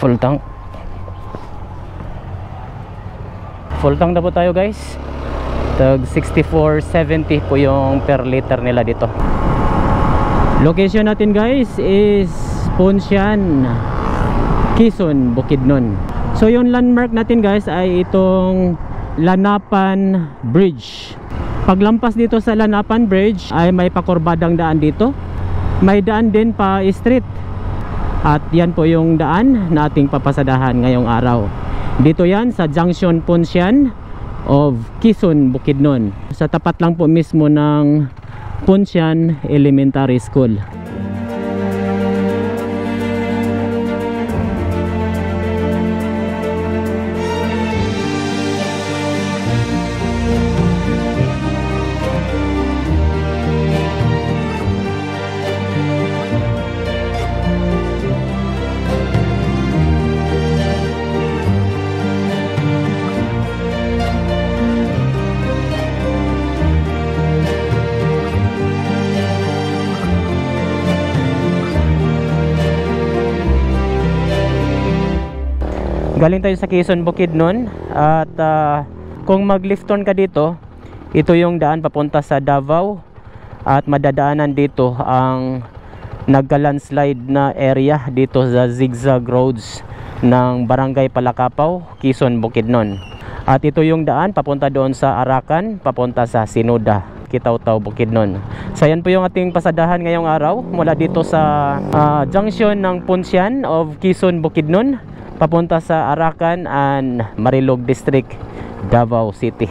Full tank. Full tank na po tayo guys. Tag 64.70 po yung per liter nila dito. Location natin guys is Punsyan, Quezon, Bukidnon. So yung landmark natin guys ay itong Lanapan Bridge. Paglampas dito sa Lanapan Bridge ay may pakurbadang daan dito. May daan din pa street. At yan po yung daan na ating papasadahan ngayong araw. Dito yan sa Junction Punsyan of Quezon, Bukidnon. Sa tapat lang po mismo ng Punsyan Elementary School. Galing tayo sa Quezon, Bukidnon. At kung mag-left turn ka dito, ito yung daan papunta sa Davao. At madadaanan dito ang nagka-landslide na area dito sa zigzag roads ng Barangay Palakapaw, Quezon, Bukidnon. At ito yung daan papunta doon sa Arakan, papunta sa Sinoda, Kitaw-Taw, Bukidnon. So yan po yung ating pasadahan ngayong araw mula dito sa junction ng Punsyan of Quezon, Bukidnon papunta sa Arakan and Marilog District, Davao City.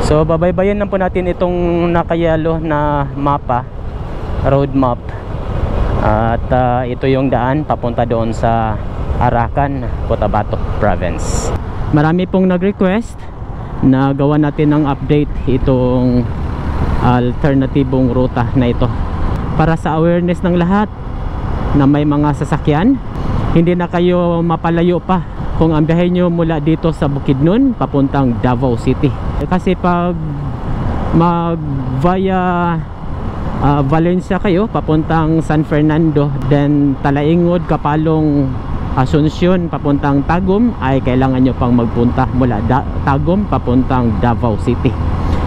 So babaybayin lang po natin itong nakayalo na mapa, road map. At ito yung daan papunta doon sa Arakan, Cotabato Province. Marami pong nag-request na gawa natin ng update itong alternatibong ruta na ito para sa awareness ng lahat na may mga sasakyan. Hindi na kayo mapalayo pa kung ang biyahe nyo mula dito sa Bukidnon papuntang Davao City. Kasi pag mag via Valencia kayo papuntang San Fernando, then Talaingod, Kapalong, Asuncion papuntang Tagum, ay kailangan nyo pang magpunta mula Tagum papuntang Davao City.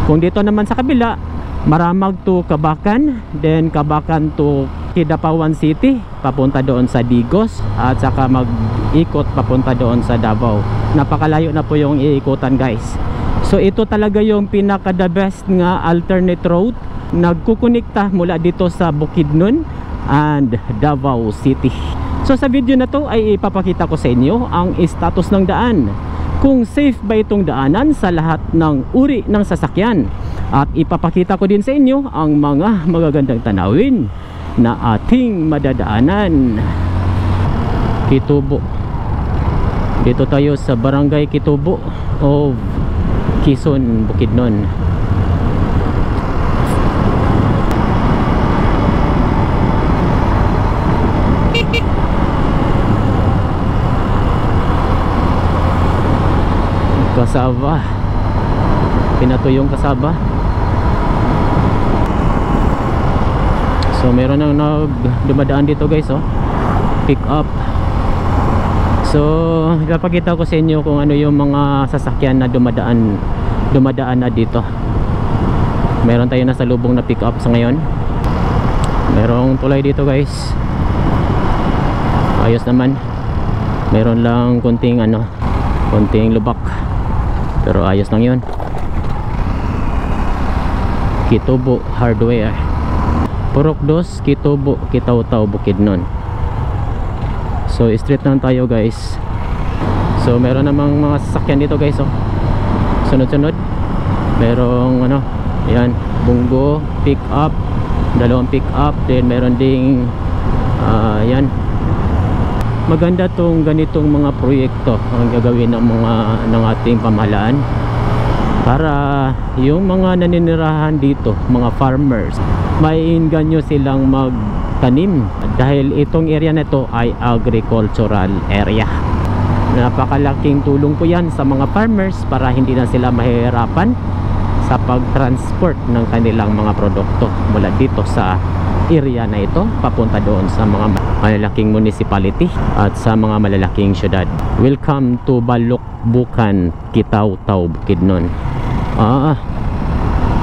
Kung dito naman sa kabila, Maramag to Kabakan, then Kabakan to Kidapawan City papunta doon sa Digos, at saka mag-ikot papunta doon sa Davao. Napakalayo na po yung iikutan guys. So ito talaga yung pinaka the best nga alternate route, nagkukunikta mula dito sa Bukidnon and Davao City. So sa video na to ay ipapakita ko sa inyo ang status ng daan, kung safe ba itong daanan sa lahat ng uri ng sasakyan, at ipapakita ko din sa inyo ang mga magagandang tanawin na ating madadaanan. Kitubo, dito tayo sa Barangay Kitubo of Quezon, Bukidnon. Kasaba, pinatuyong kasaba. So meron nang dumadaan dito guys, oh, pick up. So ipapakita ko sa inyo kung ano yung mga sasakyan na dumadaan na dito. Meron tayo nasa lubong na pick up sa ngayon. Merong tulay dito guys, ayos naman. Meron lang konting konting lubak, pero ayos lang yun. Kitubo Hardware, Purok 2, Kitubo, Kitaw-Taw, Bukidnon. So straight lang tayo guys. So meron namang mga sasakyan dito guys, oh, sunod-sunod. Merong yan, bunggo, pick up, dalawang pick up, then meron ding yan. Maganda tong ganitong mga proyekto ang gagawin ng ating pamahalaan para yung mga naninirahan dito, mga farmers, maiinganyo silang magtanim dahil itong area na ito ay agricultural area. Napakalaking tulong po yan sa mga farmers para hindi na sila mahihirapan sa pag-transport ng kanilang mga produkto mula dito sa area na ito papunta doon sa mga malalaking municipality at sa mga malalaking syudad. Welcome to Balukbukan, Kitaw-Taw, Bukidnon.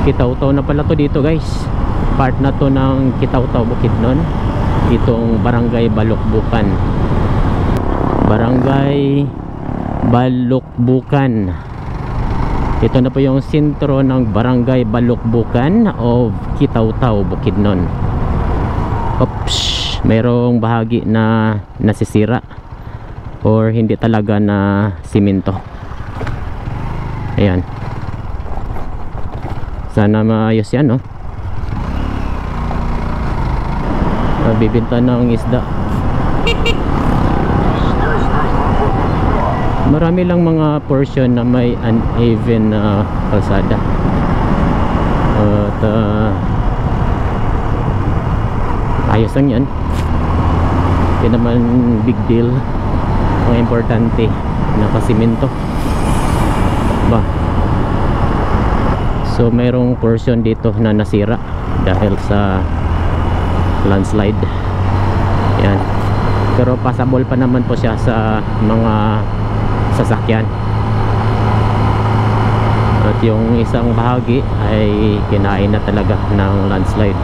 Kitaw-Taw na pala to dito guys. Part na to ng Kitaw-Taw, Bukidnon. Itong Barangay Balukbukan. Barangay Balukbukan. Ito na po yung sentro ng Barangay Balukbukan of Kitaw-Taw, Bukidnon. Oops, mayroong bahagi na nasisira or hindi talaga na simento. Ayan. Sana maayos yan, no? Bibinta ng isda. Marami lang mga portion na may uneven na kalsada. At ayos lang yan. Hindi naman big deal. Ang importante nakasimento ba. So mayroong portion dito na nasira dahil sa landslide. Yan. Pero passable pa naman po siya sa mga sasakyan. At yung isang bahagi ay kinain na talaga ng landslide.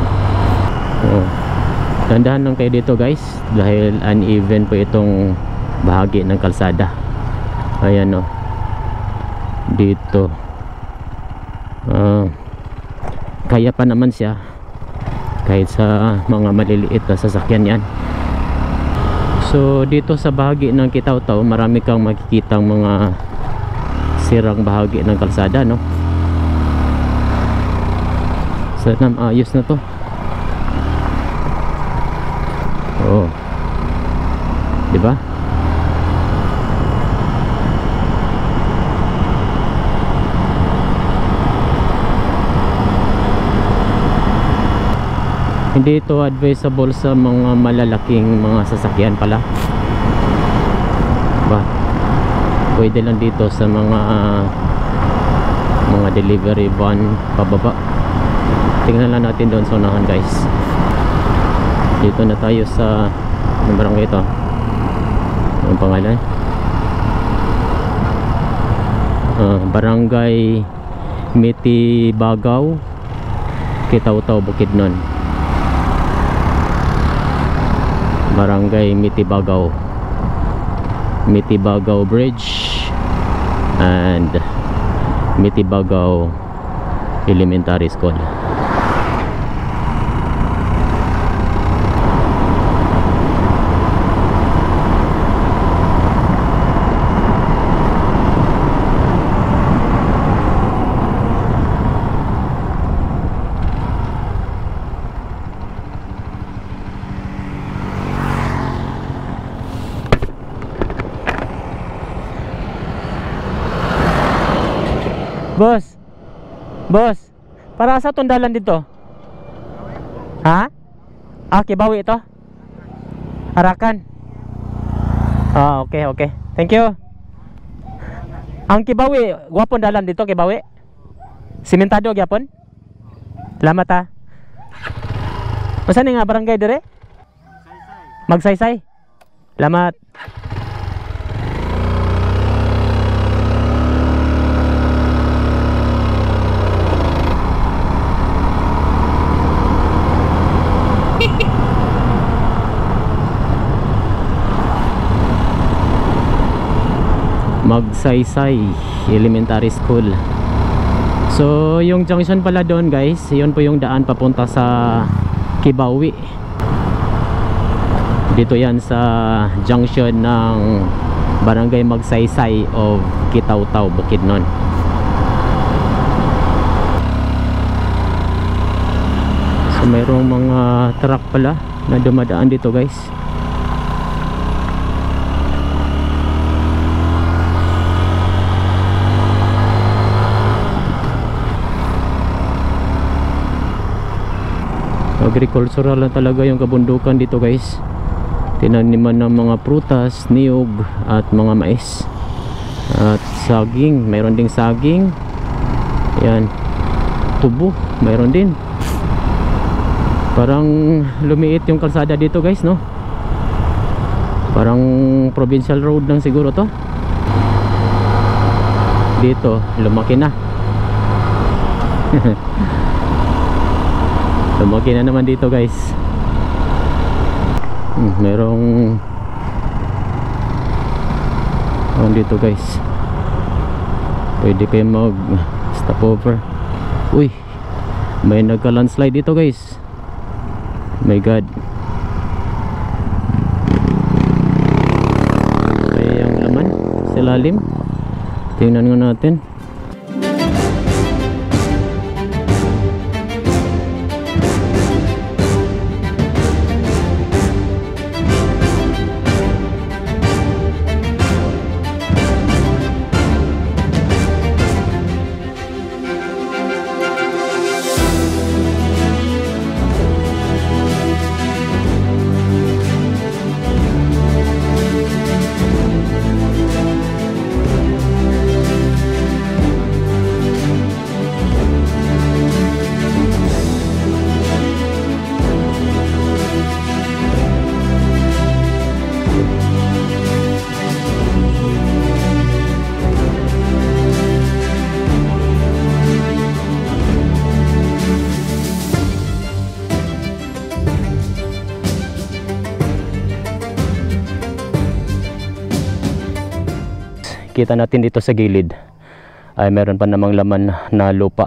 Dandahan lang kayo dito guys dahil uneven po itong bahagi ng kalsada. Ayan, o dito kaya pa naman siya kahit sa mga maliliit na sasakyan yan. So dito sa bahagi ng Kitaw-Taw marami kang makikitang mga sirang bahagi ng kalsada, no? Sana ayos na to. Oh, di ba? Hindi ito advisable sa mga malalaking mga sasakyan pala. Ba? Pwede lang dito sa mga delivery van pababa. Tingnan lang natin doon sa unahan guys. Dito na tayo sa barangay ito. Ang pangalan? Barangay Mitibagaw, Kitaw-Taw, Bukidnon. Barangay Mitibagaw, Mitibagaw Bridge and Mitibagaw Elementary School. Boss, para sa tundalan dito? Ha? Kibawi ito? Arakan? Okay. Thank you. Ang Kibawi, gwapon dalan dito, Kibawi? Simentado gyapon? Salamat ha. Masan nga barangay dire? Magsaysay. Salamat. Magsaysay Elementary School. So yung junction pala doon guys, yun po yung daan papunta sa Kibawi. Dito yan sa junction ng Barangay Magsaysay of Kitaw-Taw, Bukidnon. So mayroong mga truck pala na dumadaan dito guys. Agricultural lang talaga yung kabundukan dito guys. tinaniman ng mga prutas, niyog at mga mais at saging. Mayroon ding saging. Yan, tubo mayroon din. Parang lumiit yung kalsada dito guys, no? Parang provincial road lang siguro to. Dito lumaki na. Lumaki na naman dito guys. Merong dito guys, pwede kayo mag stop over. Uy, may nagka-landslide dito guys. My god, may ang laman sa lalim. Tingnan nga natin. Kita natin dito sa gilid ay meron pa namang laman na lupa.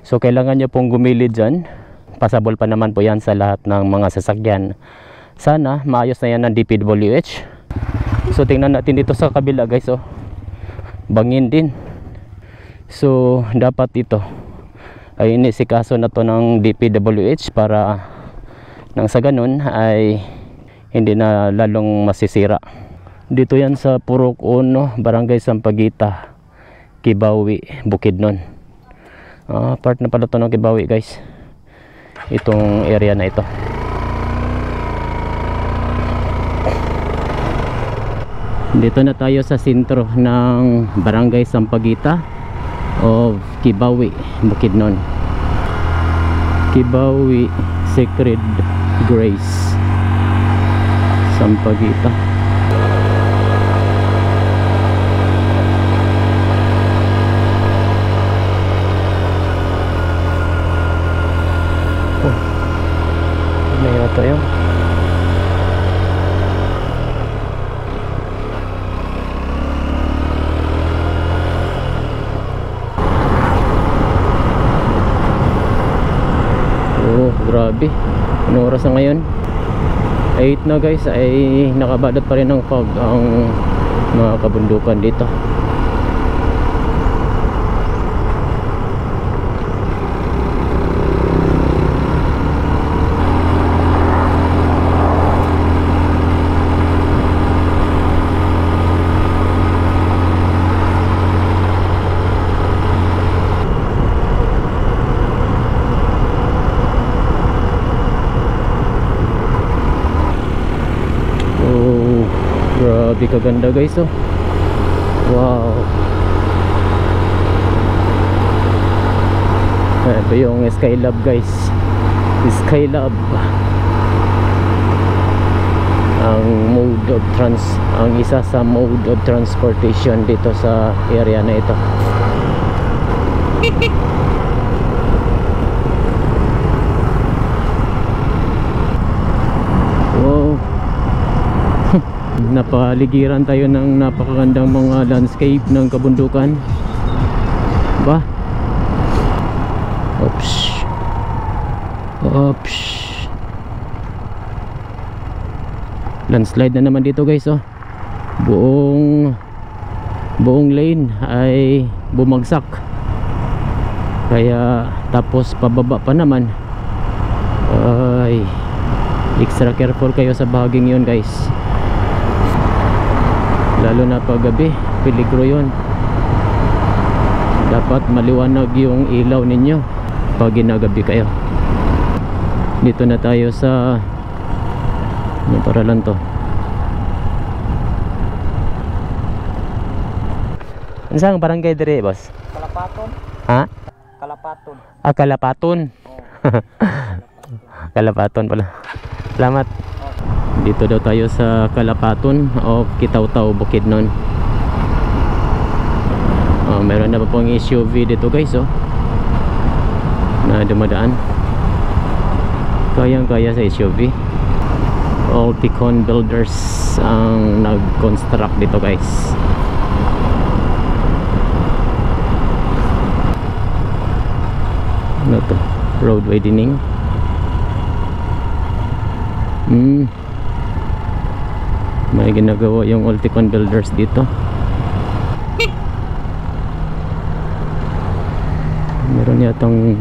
So kailangan nyo pong gumilid dyan. Pasabol pa naman po yan sa lahat ng mga sasakyan. Sana maayos na yan ng DPWH. So tingnan natin dito sa kabila guys, oh. Bangin din. So dapat ito ay inisikaso na to ng DPWH para nang sa ganun ay hindi na lalong masisira. Dito yan sa Purok 1, Barangay Sampaguita, Kibawi, Bukidnon. Part na pala to ng Kibawi guys, itong area na ito. Dito na tayo sa sentro ng Barangay Sampaguita of Kibawi, Bukidnon. Kibawi Sacred Grace Sampaguita. Mayroon tayo. Oh, grabe. Ano oras na ngayon? 8 na guys, ay nakabalot pa rin ng fog ang mga kabundukan dito. Grabe kaganda guys, oh. Wow. Ito yung Skylab guys. Skylab. Ang isa sa mode of transportation dito sa area na ito. Wow. Napaligiran tayo ng napakagandang mga landscape ng kabundukan. Ba? Oops. Oops. Landslide na naman dito guys, oh. Buong lane ay bumagsak. Kaya tapos pababa pa naman. Ay, extra careful kayo sa bahaging yun guys. Lalo na pag gabi, peligro yun. Dapat maliwanag yung ilaw ninyo pag ginagabi kayo. Dito na tayo sa Motor lang to. Ano saan barangay dire, boss? Kalapaton. Ha? Kalapaton. Ah, Kalapaton. Oh. Kalapaton pala. Salamat. Dito daw tayo sa Kalapaton o Kitaw-Taw, Bukidnon. Meron na pa pong SUV dito guys, na dumadaan. Kayang-kaya sa SUV. Alticon Builders ang nag-construct dito guys. Ano to? Road widening. May ginagawa yung Alticon Builders dito. Meron yatang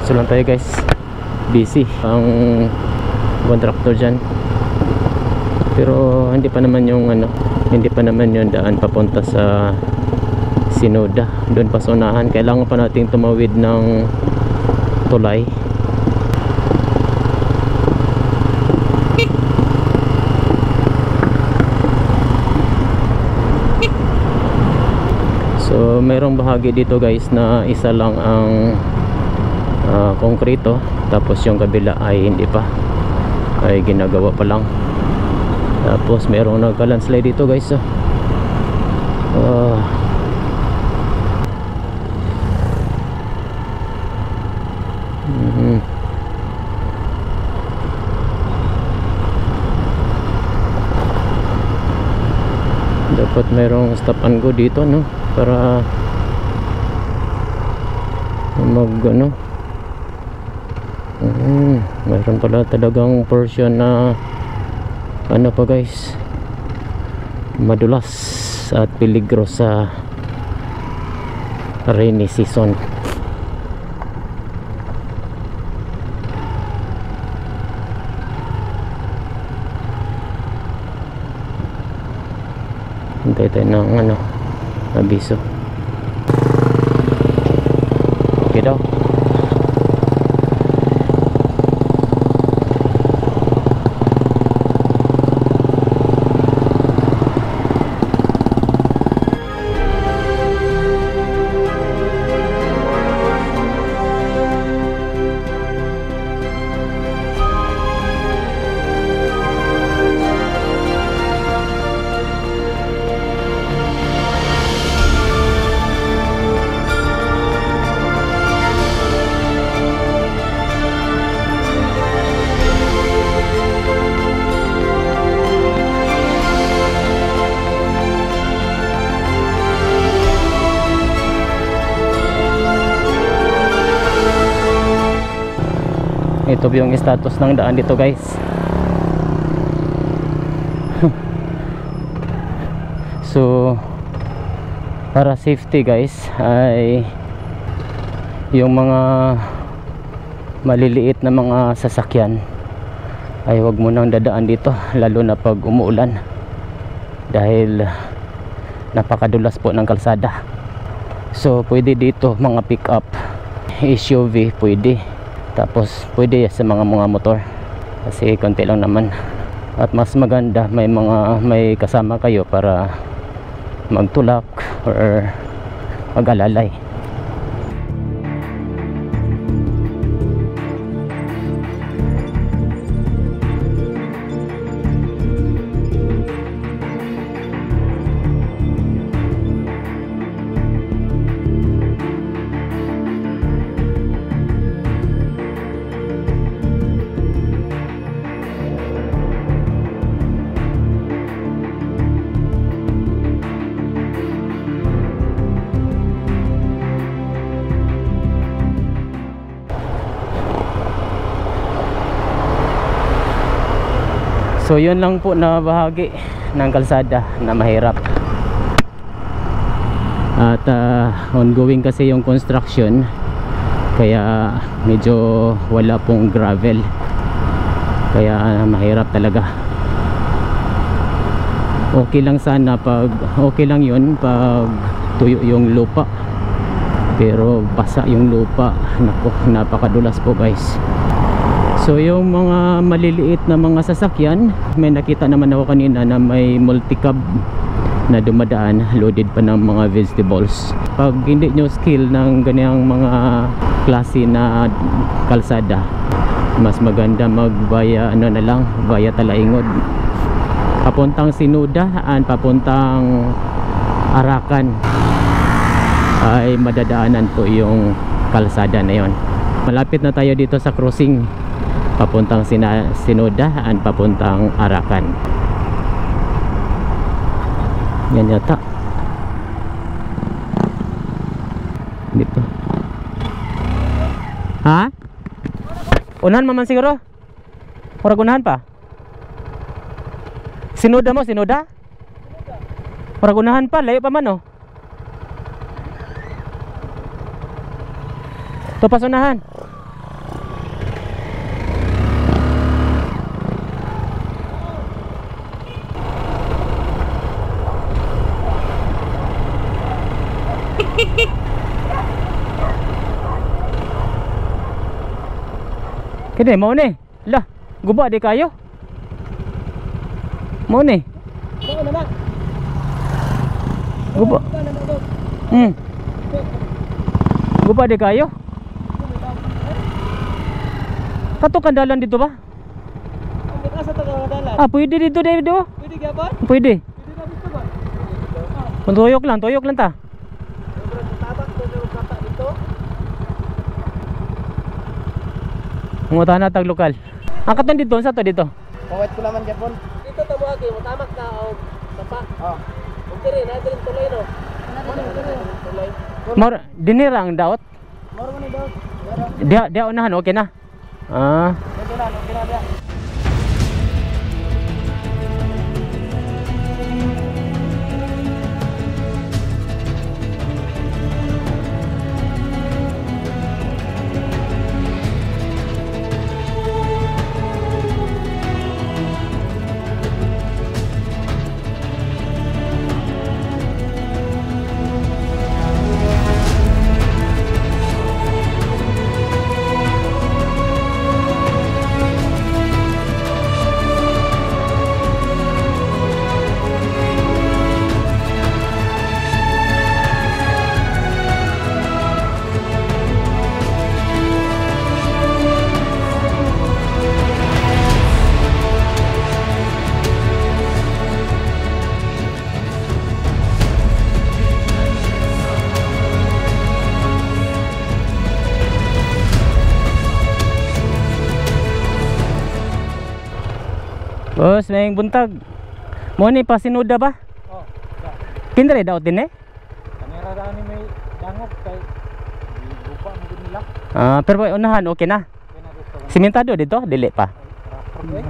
so lang tayo guys, busy ang contractor dyan, pero hindi pa naman yung hindi pa naman yung daan papunta sa Sinoda. Doon pa sa unahan, kailangan pa nating tumawid ng tulay. So mayroong bahagi dito guys na isa lang ang konkreto, tapos yung kabila ay hindi pa, ay ginagawa pa lang. Tapos mayroong nagka-landslide dito guys. Dapat mayroong stop and go dito, no, para mayroon pala talagang portion na pa guys, madulas at peligro sa rainy season. Hintay tayo ng abiso. Okay daw. Ito yung status ng daan dito guys. So para safety guys, ay yung mga maliliit na mga sasakyan ay wag mo nang dadaan dito, lalo na pag umuulan, dahil napakadulas po ng kalsada. So pwede dito mga pick up, SUV pwede, tapos pwede sa mga motor kasi konti lang naman. At mas maganda may kasama kayo para magtulak or mag-alalay. So yun lang po na bahagi ng kalsada na mahirap. At ongoing kasi yung construction, kaya medyo wala pong gravel, kaya mahirap talaga. Okay lang sana pag okay lang yun pag tuyo yung lupa, pero basa yung lupa. Naku, napakadulas po guys. So yung mga maliliit na mga sasakyan, may nakita naman ako kanina na may multi-cab na dumadaan, loaded pa ng mga vegetables. Pag hindi nyo skill ng ganyang mga klase na kalsada, mas maganda mag via ano na lang, via Talaingod papuntang Sinudaan, papuntang Arakan ay madadaanan po yung kalsada na yon. Malapit na tayo dito sa crossing papuntang Sinudaan, papuntang Arakan. Yan yata dito. Ha? Unahan maman siguro? Murag unahan pa? Sinuda mo, sinuda? Murag unahan pa, layo pa man oh. Ito pas unahan. Kini mau ni. Lah, guba di kayo. Mau ni. Guba. Guba di kayo. Kato kandalan dito ba? Ah, pwede dito dito. Pwede gyapon? Pwede. Tuyok lang ta. Mungutan na tag lokal. Ang katon dito sa to dito. Pawat ko naman gyapon. Dito tamo agi, mutamak ka og sapa. Oh. Ug diri na diri tuloy no. Tuloy. Mor dinira ang daot. Mor man ni daot. Dia unahan okay na. Ah. Okay na dia. Boss, mayang buntag. Mo ni pa sinuda ba? Oh. Kindre daot din eh. Kamera ra ni may dangog kay lupa mo din nila. Ah, pero unahan okay na. Okay na dito. Simentado dito, dili pa.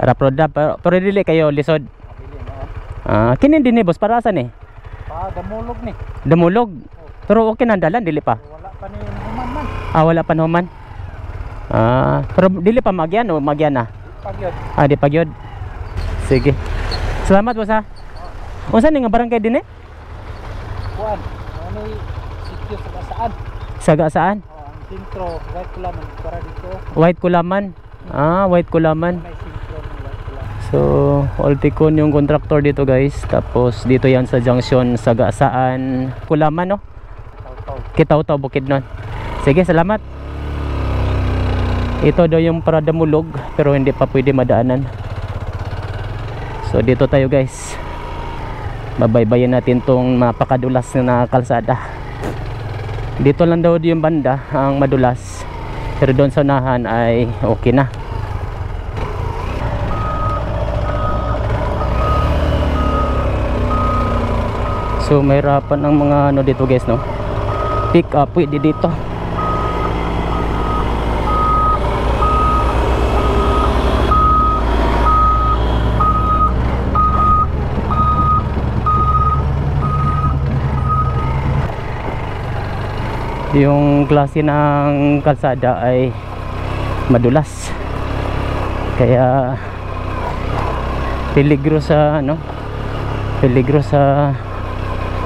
Raproda pero dili kayo lisod. Ah, kinin din ni boss para saan eh? Pa damulog ni. Damulog. Pero okay na ang dalan, dili pa. Wala pa ni human man. Ah, wala pa naman. Ah, pero dili pa magyan o magyan na. Pagyod. Ah, di pagyod. Sige. Salamat boss ha. Unsa ni nga barangay din eh? Kuan. Ano sitio sa Gasaan? Saga saan? Ang sentro, right ko lang para dito. White Kulaman. Ah, White Kulaman. May sentro ng White Kulam. So, Olticon yung contractor dito guys. Tapos dito yan sa junction Sagasaan, Kulaman no? Taw-taw. Kitaw-taw Bukidnon. Sige, salamat. Ito daw yung para Damulog pero hindi pa pwede madaanan. So dito tayo guys. Babaybayin natin tong napakadulas na kalsada. Dito lang daw yung banda ang madulas. Pero doon sa unahan ay okay na. So may harapan ng mga ano dito guys no. Pick up pwede dito. Yung klase ng kalsada ay madulas. Kaya peligro sa ano? Peligro sa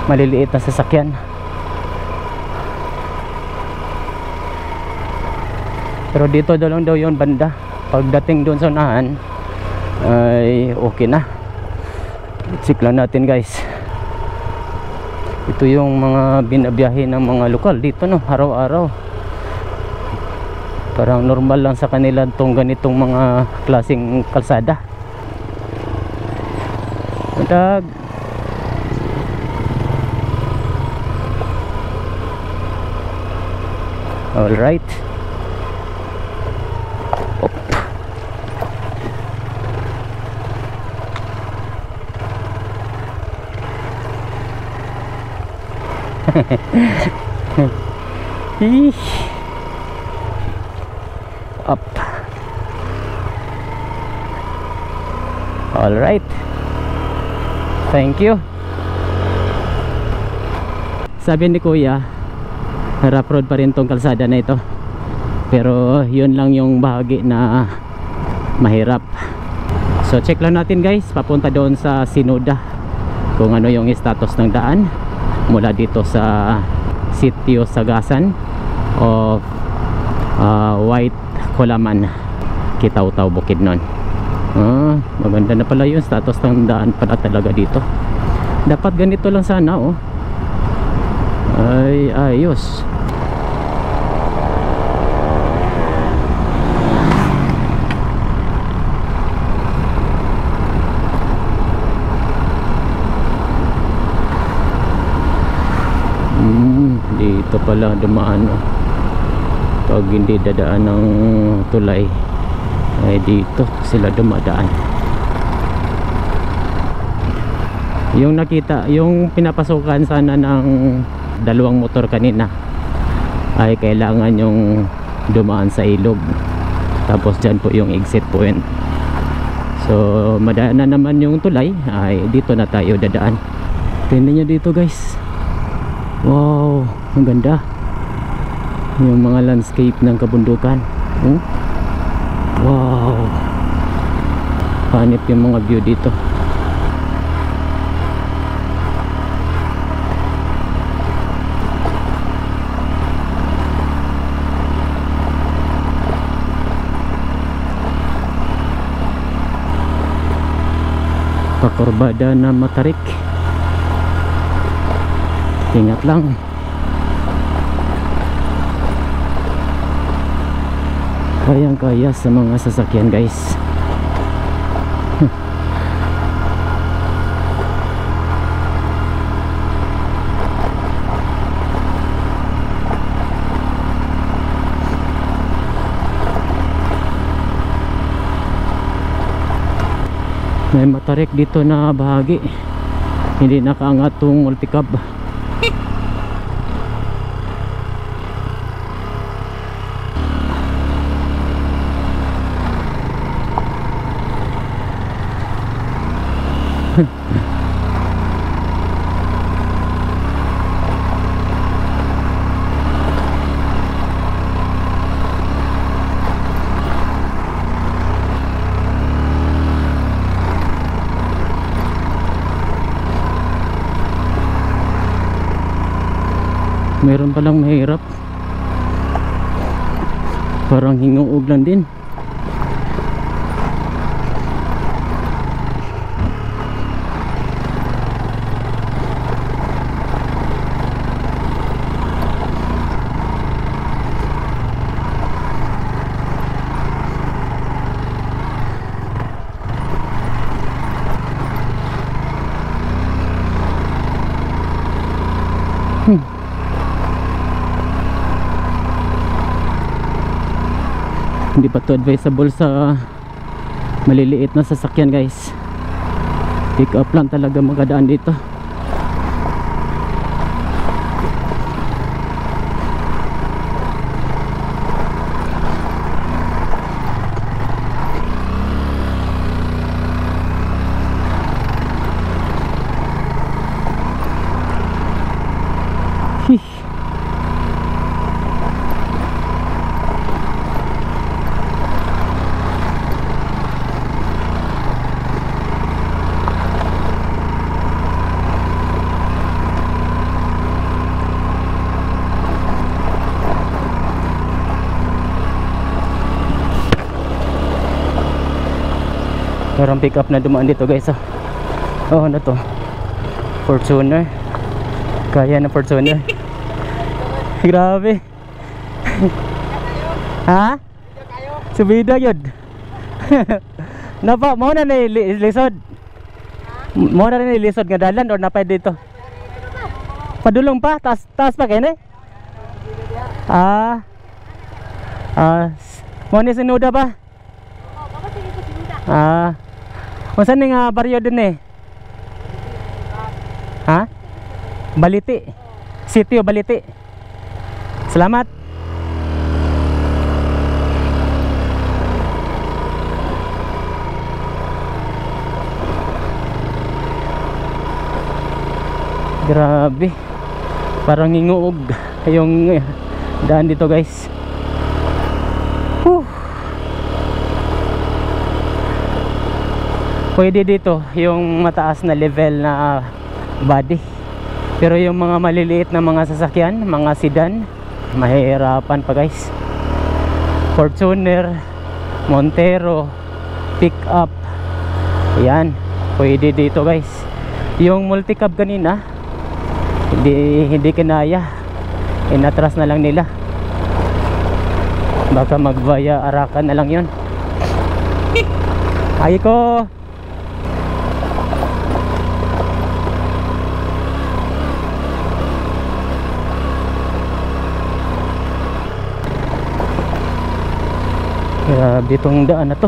maliliit na sasakyan. Pero dito daw lang daw yun banda. Pagdating doon sa unahan ay okay na. Check lang natin guys. Ito yung mga binabiyahe ng mga lokal dito no, araw-araw. Parang normal lang sa kanila tong ganitong mga klaseng kalsada. Matag. All right. Op. Up. All right. Thank you. Sabi ni Kuya, rough road pa rin tong kalsada na ito. Pero yun lang yung bahagi na mahirap. So check lang natin guys, papunta doon sa Sinoda kung ano yung status ng daan mula dito sa Sitio Sagasan of White Colaman, Kitaw-Taw, Bukidnon. Maganda na pala yung status ng daan pala talaga dito. Dapat ganito lang sana oh. Ay ayos. Dito pala dumaan oh. Pag hindi dadaan ng tulay ay dito sila dumadaan. Yung nakita, yung pinapasukan sana ng dalawang motor kanina ay kailangan yung dumaan sa ilog, tapos dyan po yung exit point. So madaan na naman yung tulay, ay dito na tayo dadaan. Tingnan nyo dito guys. Wow, ang ganda. Yung mga landscape ng kabundukan. Wow, hanip yung mga view dito. Pakurbada na matarik. Ingat lang. Kayang-kaya sa mga sasakyan guys. May matarik dito na bahagi. Hindi nakaangat tong multicab. Meron palang mahirap. Parang hinguog lang din. Hindi pa to advisable sa maliliit na sasakyan guys. Pick up lang talaga magadaan dito. Merong pick up na dumaan dito guys. Oh, ano to? Fortuner. Kaya na Fortuner. Grabe. Ha? Subida yun. Napa, mo na lisod. Mo na rin lisod nga dalan or napay dito. Padulong pa, taas pa kene. Mo ni sinuda ba? Masan ni nga baryo din eh? Ha? Baliti. Sitio Baliti. Salamat. Grabe. Parang nginguog yung daan dito guys. Pwede dito yung mataas na level na body, pero yung mga maliliit na mga sasakyan, mga sedan, mahihirapan pa guys. Fortuner, Montero, pick up, yan, pwede dito guys. Yung multicab kanina hindi kinaya, inatras na lang nila. Baka magvaya Arakan na lang yun. Ay ko. Grabe itong daan na to.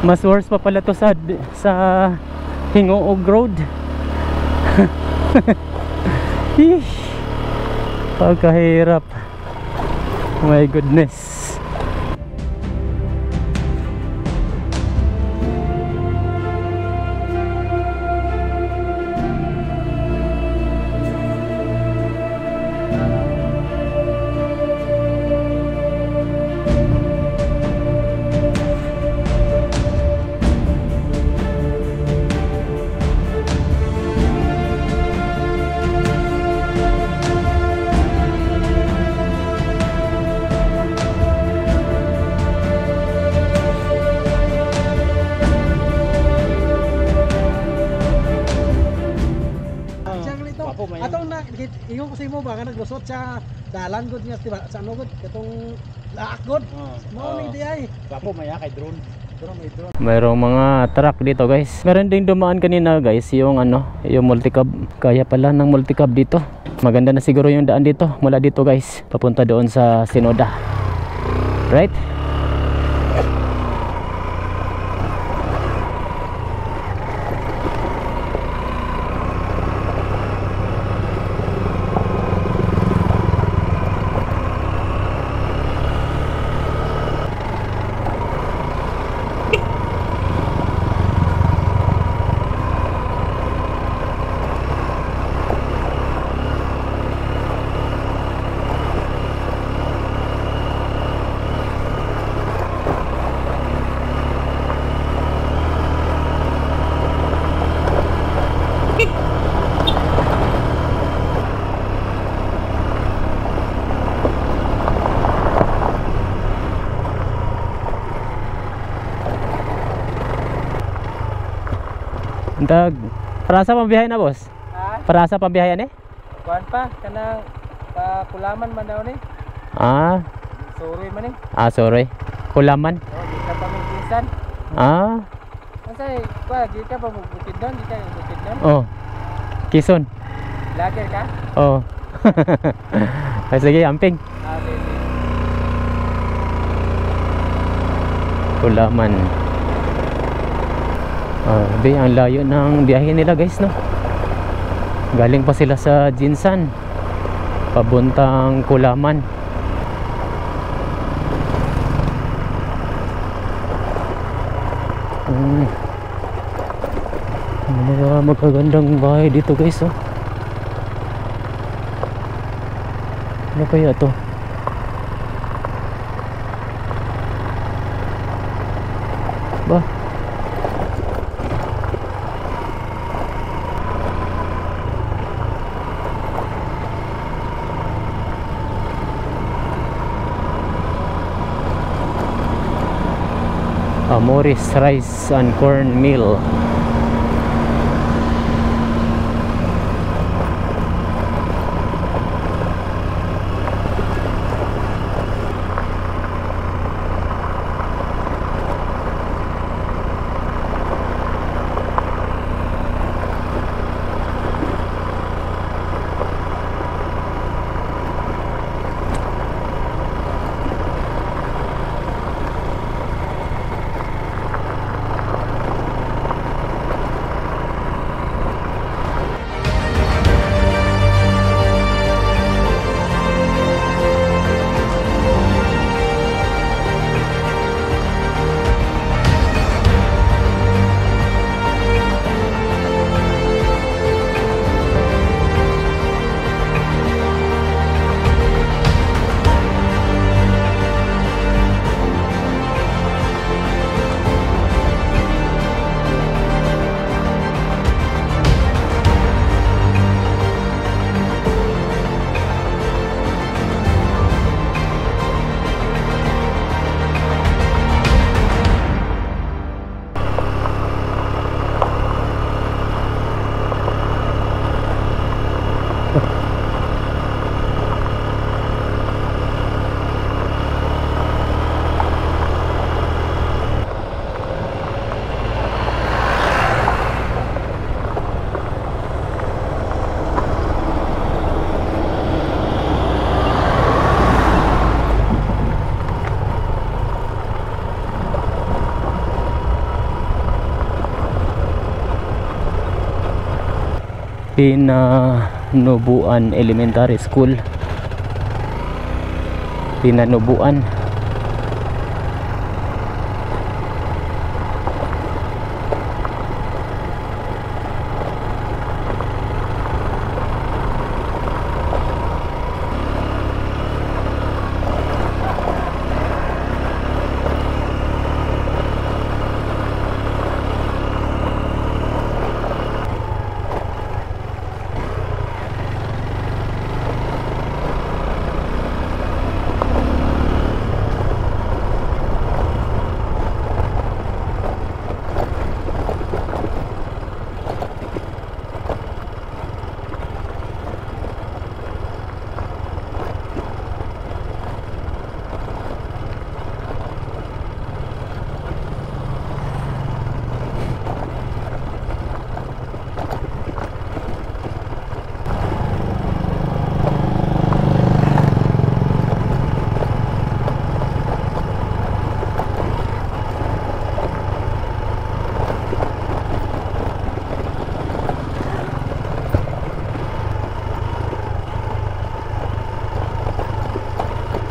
Mas worse pa pala to sa Hingoog Road. Pagkahirap. Oh my goodness. Atong na ingon kasi mo ba nga naglusot sa dalan gud niya tiba sa ano gud katong laak gud. Mo ni di ay. Papo maya kay drone. May drone. Mayroong mga truck dito guys. Meron ding dumaan kanina guys yung yung multicab. Kaya pala ng multicab dito. Maganda na siguro yung daan dito. Mula dito guys papunta doon sa Sinoda. Right? Dag, para sa pambiyahe na boss? Ha? Para sa pambiyahe ni? Kuan pa kanang Kulaman man daw ni. Sorry man ni. Sorry. Kulaman. Oh, di ka pa minsan. Unsay di ka pa bukid doon, di ka bukid doon? Oh. Quezon. Lager ka? Oh. Sige, amping. Sige. Kulaman. Ang layo ng biyahe nila guys, no? Galing pa sila sa Jinsan pabuntang Kulaman. Mga magagandang bahay dito guys, oh. Ano kaya to? Ba? Morris Rice and Corn Mill. Pinanubuan Elementary School. Pinanubuan.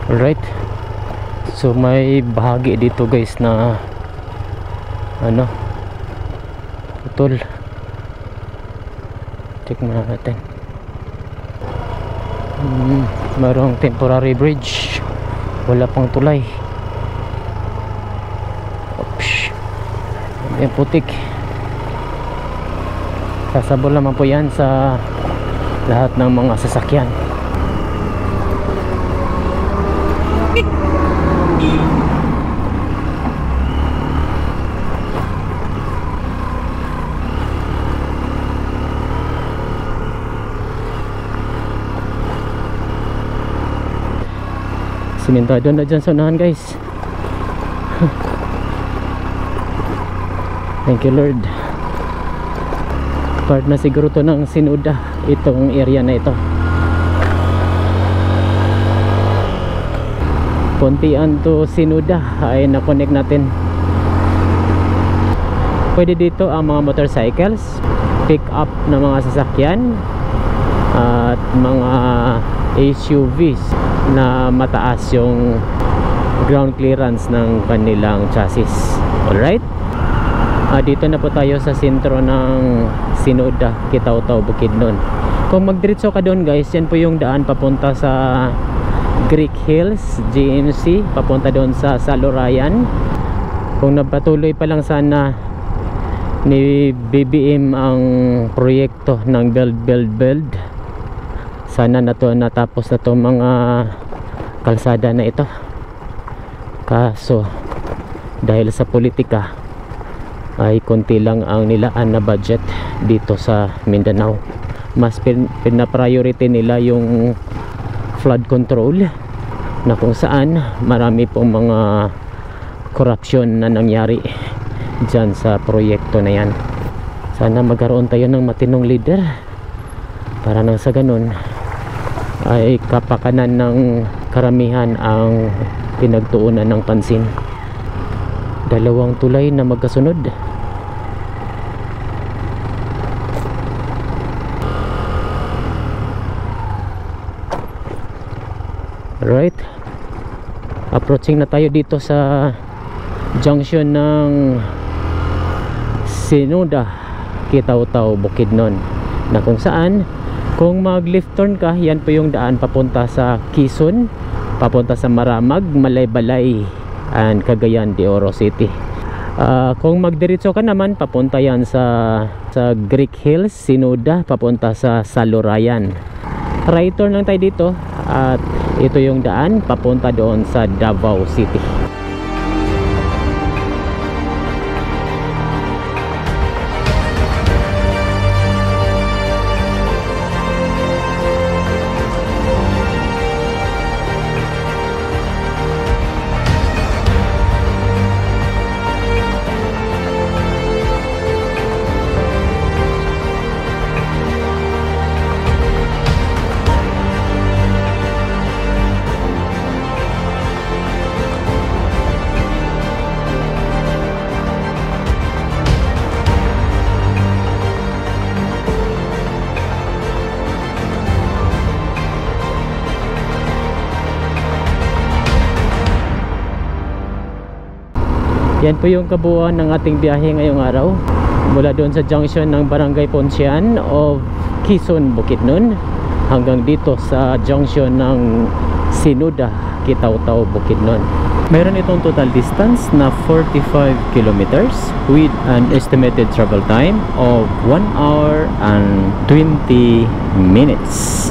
Alright, so may bahagi dito guys na ano, putol. Check muna natin. Mayroong temporary bridge, wala pang tulay. Oops, yung putik. Sasabol naman po yan sa lahat ng mga sasakyan. Simentado na dyan sa unahan guys. Thank you Lord. Part na siguro to ng Sinuda, itong area na ito. Pontian to Sinuda ay na-connect natin. Pwede dito ang mga motorcycles, pick up na mga sasakyan at mga SUVs na mataas yung ground clearance ng kanilang chassis. Alright, dito na po tayo sa sentro ng Sinuda, Kitaw-Taw, Bukidnon. Kung magdiretso ka doon guys, yan po yung daan papunta sa Greek Hills, GMC, papunta doon sa Salurayan. Kung nagpatuloy pa lang sana ni BBM ang proyekto ng build, sana na to natapos na to mga kalsada na ito. Kaso dahil sa politika ay konti lang ang nilaan na budget dito sa Mindanao. Mas pina-priority nila yung flood control, na kung saan marami pong mga corruption na nangyari dyan sa proyekto na yan. Sana magkaroon tayo ng matinong leader para nang sa ganun ay kapakanan ng karamihan ang pinagtuunan ng pansin. Dalawang tulay na magkasunod. Right, approaching na tayo dito sa junction ng Sinuda, Kitaw-Taw, Bukidnon, na kung saan kung mag left turn ka, yan po yung daan papunta sa Quezon, papunta sa Maramag, Malaybalay and Cagayan de Oro City. Kung magdiretso ka naman, papunta yan sa Greek Hills, Sinuda, papunta sa Salurayan. Right turn lang tayo dito at ito yung daan papunta doon sa Davao City. Yan po yung kabuuan ng ating biyahe ngayong araw, mula doon sa junction ng Barangay Poncian of Quezon, Bukidnon, hanggang dito sa junction ng Sinuda, Kitaw-Taw, Bukidnon. Mayroon itong total distance na 45 kilometers with an estimated travel time of 1 hour and 20 minutes.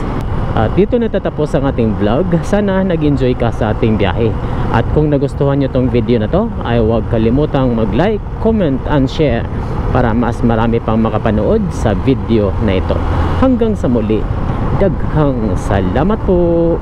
At dito natatapos ang ating vlog. Sana nag-enjoy ka sa ating biyahe. At kung nagustuhan nyo tong video na to, ay huwag kalimutang mag-like, comment and share para mas marami pang makapanood sa video na ito. Hanggang sa muli, daghang salamat po!